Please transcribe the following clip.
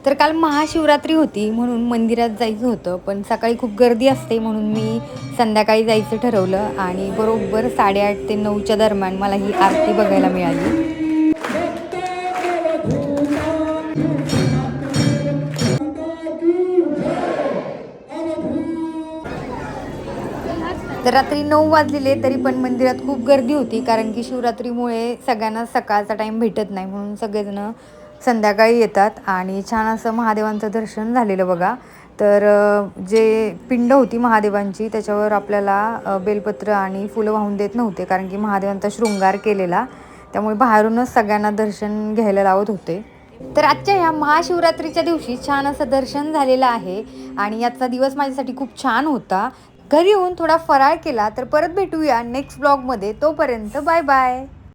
तर काल महाशिवरात्री होती म्हणून मंदिरात जायचं होतं, पण सकाळी खूप गर्दी असते म्हणून मी संध्याकाळी जायचं ठरवलं आणि बरोबर 8:30 ते 9च्या दरम्यान मला ही आरती बघायला मिळाली. तर रात्री 9 वाजलेले तरी पण मंदिरात खूप गर्दी होती, कारण की शिवरात्रीमुळे सगळ्यांना सकाळचा टाईम भेटत नाही म्हणून सगळेजण संध्याकाळी येतात आणि छान असं महादेवांचं दर्शन झालेलं बघा. तर जे पिंड होती महादेवांची त्याच्यावर आपल्याला बेलपत्र आणि फुलं वाहून देत नव्हते, कारण की महादेवांचा शृंगार केलेला, त्यामुळे बाहेरूनच सगळ्यांना दर्शन घ्यायला लावत होते. तर आजच्या ह्या महाशिवरात्रीच्या दिवशी छान असं दर्शन झालेलं आहे आणि याचा दिवस माझ्यासाठी खूप छान होता. घरी येऊन थोडा फराळ केला. तर परत भेटूया नेक्स्ट ब्लॉगमध्ये. तोपर्यंत बाय बाय.